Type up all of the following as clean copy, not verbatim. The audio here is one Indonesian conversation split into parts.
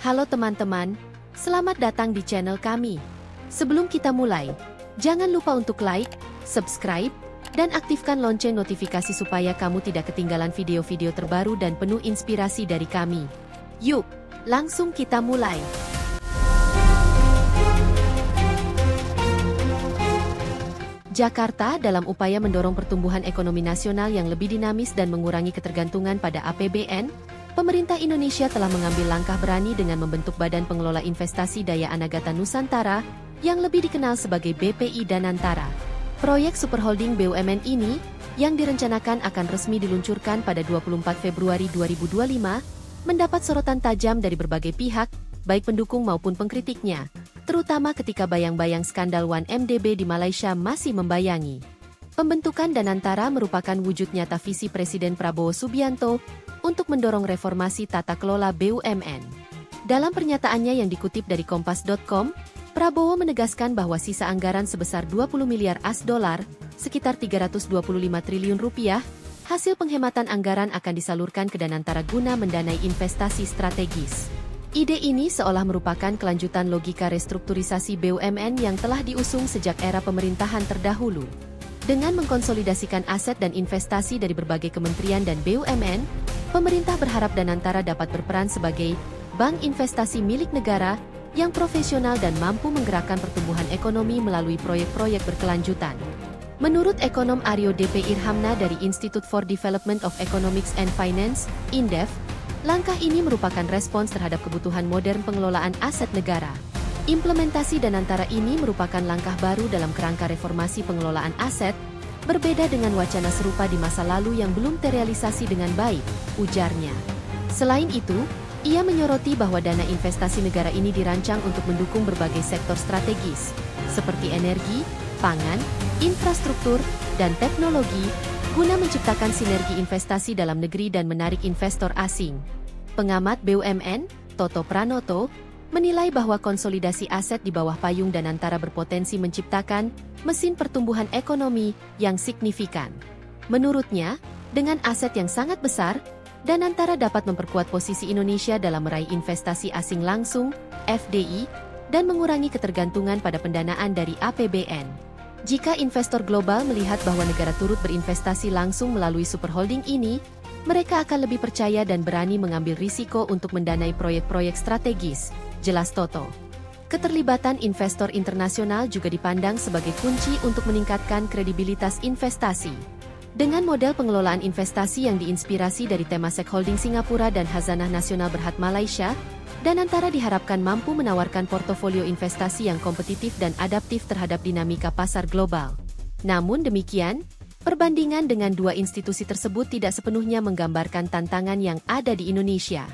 Halo teman-teman, selamat datang di channel kami. Sebelum kita mulai, jangan lupa untuk like, subscribe, dan aktifkan lonceng notifikasi supaya kamu tidak ketinggalan video-video terbaru dan penuh inspirasi dari kami. Yuk, langsung kita mulai. Jakarta dalam upaya mendorong pertumbuhan ekonomi nasional yang lebih dinamis dan mengurangi ketergantungan pada APBN, pemerintah Indonesia telah mengambil langkah berani dengan membentuk Badan Pengelola Investasi Daya Anagata Nusantara yang lebih dikenal sebagai BPI Danantara. Proyek Superholding BUMN ini, yang direncanakan akan resmi diluncurkan pada 24 Februari 2025, mendapat sorotan tajam dari berbagai pihak, baik pendukung maupun pengkritiknya, terutama ketika bayang-bayang skandal 1MDB di Malaysia masih membayangi. Pembentukan Danantara merupakan wujud nyata visi Presiden Prabowo Subianto untuk mendorong reformasi tata kelola BUMN. Dalam pernyataannya yang dikutip dari Kompas.com, Prabowo menegaskan bahwa sisa anggaran sebesar 20 miliar AS$, sekitar 325 triliun rupiah, hasil penghematan anggaran akan disalurkan ke Danantara guna mendanai investasi strategis. Ide ini seolah merupakan kelanjutan logika restrukturisasi BUMN yang telah diusung sejak era pemerintahan terdahulu. Dengan mengkonsolidasikan aset dan investasi dari berbagai kementerian dan BUMN, pemerintah berharap Danantara dapat berperan sebagai bank investasi milik negara yang profesional dan mampu menggerakkan pertumbuhan ekonomi melalui proyek-proyek berkelanjutan. Menurut ekonom Aryo DP Irhamna dari Institute for Development of Economics and Finance, INDEF, langkah ini merupakan respons terhadap kebutuhan modern pengelolaan aset negara. Implementasi Danantara ini merupakan langkah baru dalam kerangka reformasi pengelolaan aset, berbeda dengan wacana serupa di masa lalu yang belum terrealisasi dengan baik, ujarnya. Selain itu, ia menyoroti bahwa dana investasi negara ini dirancang untuk mendukung berbagai sektor strategis, seperti energi, pangan, infrastruktur, dan teknologi, guna menciptakan sinergi investasi dalam negeri dan menarik investor asing. Pengamat BUMN, Toto Pranoto, menilai bahwa konsolidasi aset di bawah payung Danantara berpotensi menciptakan mesin pertumbuhan ekonomi yang signifikan. Menurutnya, dengan aset yang sangat besar, Danantara dapat memperkuat posisi Indonesia dalam meraih investasi asing langsung, FDI, dan mengurangi ketergantungan pada pendanaan dari APBN. Jika investor global melihat bahwa negara turut berinvestasi langsung melalui superholding ini, mereka akan lebih percaya dan berani mengambil risiko untuk mendanai proyek-proyek strategis, jelas Toto. Keterlibatan investor internasional juga dipandang sebagai kunci untuk meningkatkan kredibilitas investasi. Dengan model pengelolaan investasi yang diinspirasi dari Temasek Holding Singapura dan Khazanah Nasional Berhad Malaysia, Danantara diharapkan mampu menawarkan portofolio investasi yang kompetitif dan adaptif terhadap dinamika pasar global. Namun demikian, perbandingan dengan dua institusi tersebut tidak sepenuhnya menggambarkan tantangan yang ada di Indonesia.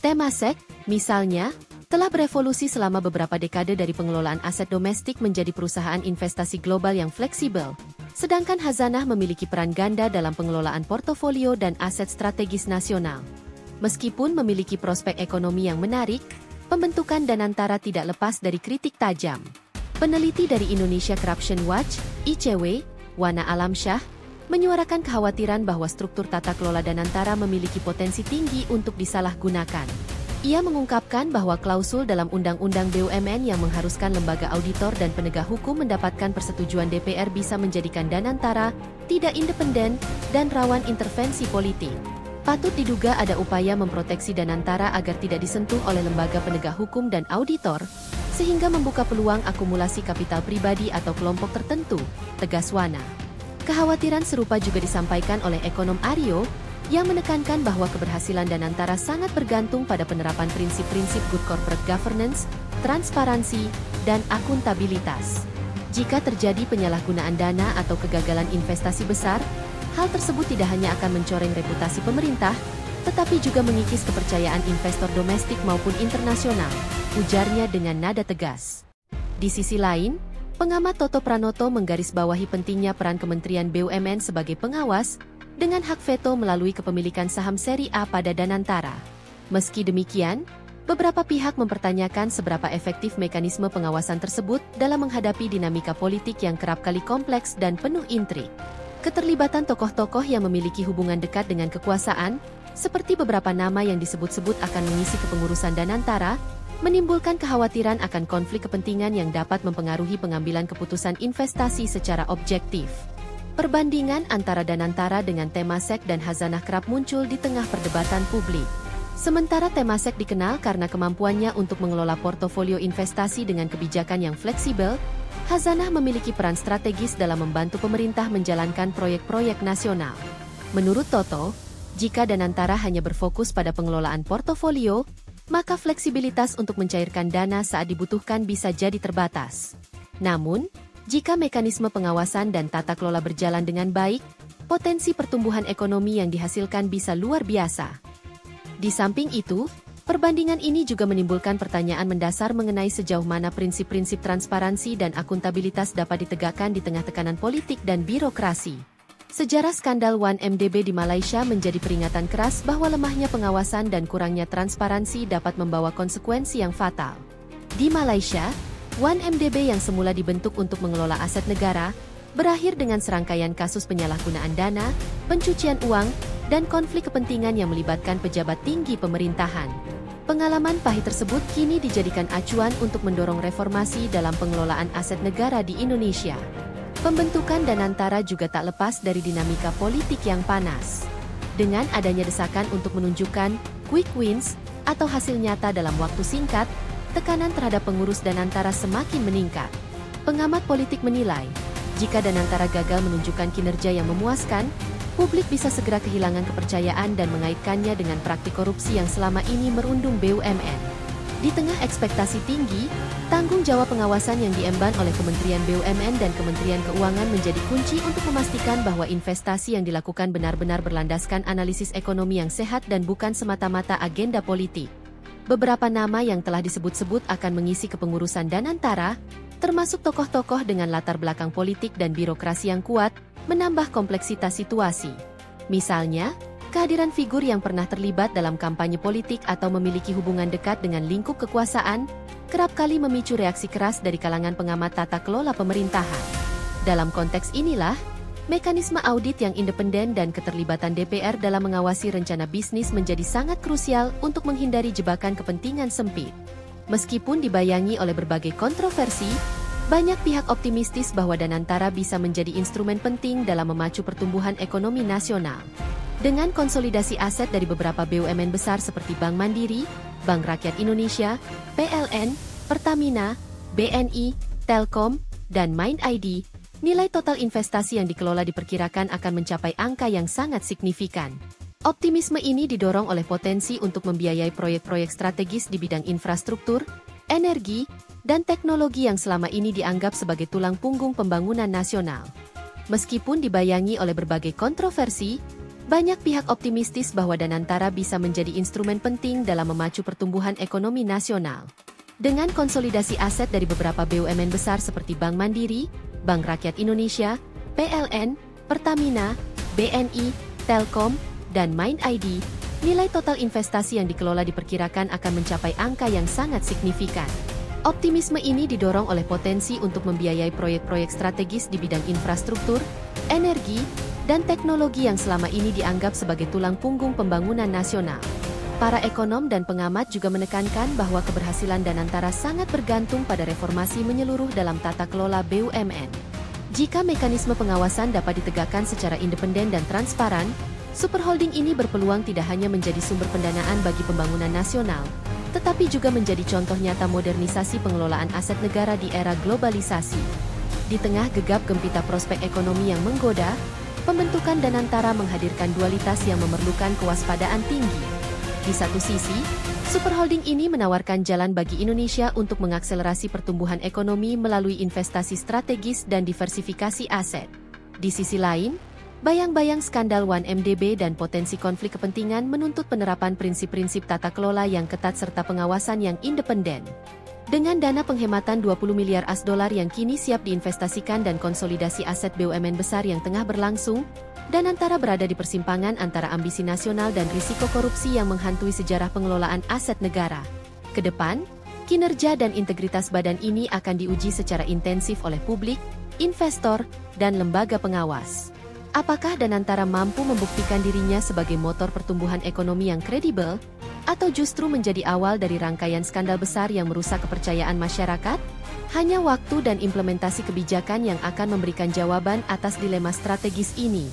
Temasek, misalnya, telah berevolusi selama beberapa dekade dari pengelolaan aset domestik menjadi perusahaan investasi global yang fleksibel, sedangkan Khazanah memiliki peran ganda dalam pengelolaan portofolio dan aset strategis nasional. Meskipun memiliki prospek ekonomi yang menarik, pembentukan Danantara tidak lepas dari kritik tajam. Peneliti dari Indonesia Corruption Watch, ICW, Wana Alamsyah, menyuarakan kekhawatiran bahwa struktur tata kelola Danantara memiliki potensi tinggi untuk disalahgunakan. Ia mengungkapkan bahwa klausul dalam Undang-Undang BUMN yang mengharuskan lembaga auditor dan penegak hukum mendapatkan persetujuan DPR bisa menjadikan Danantara tidak independen dan rawan intervensi politik. Patut diduga ada upaya memproteksi Danantara agar tidak disentuh oleh lembaga penegak hukum dan auditor, sehingga membuka peluang akumulasi kapital pribadi atau kelompok tertentu, tegas Wana. Kekhawatiran serupa juga disampaikan oleh ekonom Aryo, yang menekankan bahwa keberhasilan Danantara sangat bergantung pada penerapan prinsip-prinsip good corporate governance, transparansi, dan akuntabilitas. Jika terjadi penyalahgunaan dana atau kegagalan investasi besar, hal tersebut tidak hanya akan mencoreng reputasi pemerintah, tetapi juga mengikis kepercayaan investor domestik maupun internasional, ujarnya dengan nada tegas. Di sisi lain, pengamat Toto Pranoto menggarisbawahi pentingnya peran Kementerian BUMN sebagai pengawas, dengan hak veto melalui kepemilikan saham seri A pada Danantara. Meski demikian, beberapa pihak mempertanyakan seberapa efektif mekanisme pengawasan tersebut dalam menghadapi dinamika politik yang kerap kali kompleks dan penuh intrik. Keterlibatan tokoh-tokoh yang memiliki hubungan dekat dengan kekuasaan, seperti beberapa nama yang disebut-sebut akan mengisi kepengurusan Danantara, menimbulkan kekhawatiran akan konflik kepentingan yang dapat mempengaruhi pengambilan keputusan investasi secara objektif. Perbandingan antara Danantara dengan Temasek dan Khazanah kerap muncul di tengah perdebatan publik. Sementara Temasek dikenal karena kemampuannya untuk mengelola portofolio investasi dengan kebijakan yang fleksibel, Khazanah memiliki peran strategis dalam membantu pemerintah menjalankan proyek-proyek nasional. Menurut Toto, jika Danantara hanya berfokus pada pengelolaan portofolio, maka fleksibilitas untuk mencairkan dana saat dibutuhkan bisa jadi terbatas. Namun, jika mekanisme pengawasan dan tata kelola berjalan dengan baik, potensi pertumbuhan ekonomi yang dihasilkan bisa luar biasa. Di samping itu, perbandingan ini juga menimbulkan pertanyaan mendasar mengenai sejauh mana prinsip-prinsip transparansi dan akuntabilitas dapat ditegakkan di tengah tekanan politik dan birokrasi. Sejarah skandal 1MDB di Malaysia menjadi peringatan keras bahwa lemahnya pengawasan dan kurangnya transparansi dapat membawa konsekuensi yang fatal. Di Malaysia, 1MDB yang semula dibentuk untuk mengelola aset negara, berakhir dengan serangkaian kasus penyalahgunaan dana, pencucian uang, dan konflik kepentingan yang melibatkan pejabat tinggi pemerintahan. Pengalaman pahit tersebut kini dijadikan acuan untuk mendorong reformasi dalam pengelolaan aset negara di Indonesia. Pembentukan Danantara juga tak lepas dari dinamika politik yang panas. Dengan adanya desakan untuk menunjukkan quick wins atau hasil nyata dalam waktu singkat, tekanan terhadap pengurus Danantara semakin meningkat. Pengamat politik menilai, jika Danantara gagal menunjukkan kinerja yang memuaskan, publik bisa segera kehilangan kepercayaan dan mengaitkannya dengan praktik korupsi yang selama ini merundung BUMN. Di tengah ekspektasi tinggi, tanggung jawab pengawasan yang diemban oleh Kementerian BUMN dan Kementerian Keuangan menjadi kunci untuk memastikan bahwa investasi yang dilakukan benar-benar berlandaskan analisis ekonomi yang sehat dan bukan semata-mata agenda politik. Beberapa nama yang telah disebut-sebut akan mengisi kepengurusan Danantara, termasuk tokoh-tokoh dengan latar belakang politik dan birokrasi yang kuat, menambah kompleksitas situasi. Misalnya, kehadiran figur yang pernah terlibat dalam kampanye politik atau memiliki hubungan dekat dengan lingkup kekuasaan, kerap kali memicu reaksi keras dari kalangan pengamat tata kelola pemerintahan. Dalam konteks inilah, mekanisme audit yang independen dan keterlibatan DPR dalam mengawasi rencana bisnis menjadi sangat krusial untuk menghindari jebakan kepentingan sempit. Meskipun dibayangi oleh berbagai kontroversi, banyak pihak optimistis bahwa Danantara bisa menjadi instrumen penting dalam memacu pertumbuhan ekonomi nasional. Dengan konsolidasi aset dari beberapa BUMN besar seperti Bank Mandiri, Bank Rakyat Indonesia, PLN, Pertamina, BNI, Telkom, dan MindID, nilai total investasi yang dikelola diperkirakan akan mencapai angka yang sangat signifikan. Optimisme ini didorong oleh potensi untuk membiayai proyek-proyek strategis di bidang infrastruktur, energi, dan teknologi yang selama ini dianggap sebagai tulang punggung pembangunan nasional. Meskipun dibayangi oleh berbagai kontroversi, banyak pihak optimistis bahwa Danantara bisa menjadi instrumen penting dalam memacu pertumbuhan ekonomi nasional. Dengan konsolidasi aset dari beberapa BUMN besar seperti Bank Mandiri, Bank Rakyat Indonesia, PLN, Pertamina, BNI, Telkom, dan MindID, nilai total investasi yang dikelola diperkirakan akan mencapai angka yang sangat signifikan. Optimisme ini didorong oleh potensi untuk membiayai proyek-proyek strategis di bidang infrastruktur, energi, dan teknologi yang selama ini dianggap sebagai tulang punggung pembangunan nasional. Para ekonom dan pengamat juga menekankan bahwa keberhasilan Danantara sangat bergantung pada reformasi menyeluruh dalam tata kelola BUMN. Jika mekanisme pengawasan dapat ditegakkan secara independen dan transparan, superholding ini berpeluang tidak hanya menjadi sumber pendanaan bagi pembangunan nasional, tetapi juga menjadi contoh nyata modernisasi pengelolaan aset negara di era globalisasi. Di tengah gegap gempita prospek ekonomi yang menggoda, pembentukan Danantara menghadirkan dualitas yang memerlukan kewaspadaan tinggi. Di satu sisi, superholding ini menawarkan jalan bagi Indonesia untuk mengakselerasi pertumbuhan ekonomi melalui investasi strategis dan diversifikasi aset. Di sisi lain, bayang-bayang skandal 1MDB dan potensi konflik kepentingan menuntut penerapan prinsip-prinsip tata kelola yang ketat serta pengawasan yang independen. Dengan dana penghematan 20 miliar US$ yang kini siap diinvestasikan dan konsolidasi aset BUMN besar yang tengah berlangsung, Danantara berada di persimpangan antara ambisi nasional dan risiko korupsi yang menghantui sejarah pengelolaan aset negara. Kedepan, kinerja dan integritas badan ini akan diuji secara intensif oleh publik, investor, dan lembaga pengawas. Apakah Danantara mampu membuktikan dirinya sebagai motor pertumbuhan ekonomi yang kredibel? Atau justru menjadi awal dari rangkaian skandal besar yang merusak kepercayaan masyarakat? Hanya waktu dan implementasi kebijakan yang akan memberikan jawaban atas dilema strategis ini.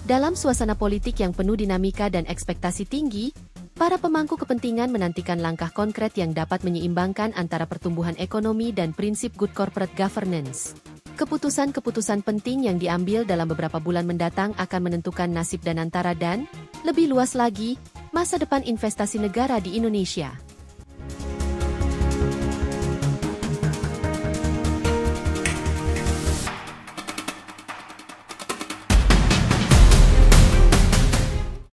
Dalam suasana politik yang penuh dinamika dan ekspektasi tinggi, para pemangku kepentingan menantikan langkah konkret yang dapat menyeimbangkan antara pertumbuhan ekonomi dan prinsip good corporate governance. Keputusan-keputusan penting yang diambil dalam beberapa bulan mendatang akan menentukan nasib Danantara dan, lebih luas lagi, masa depan investasi negara di Indonesia.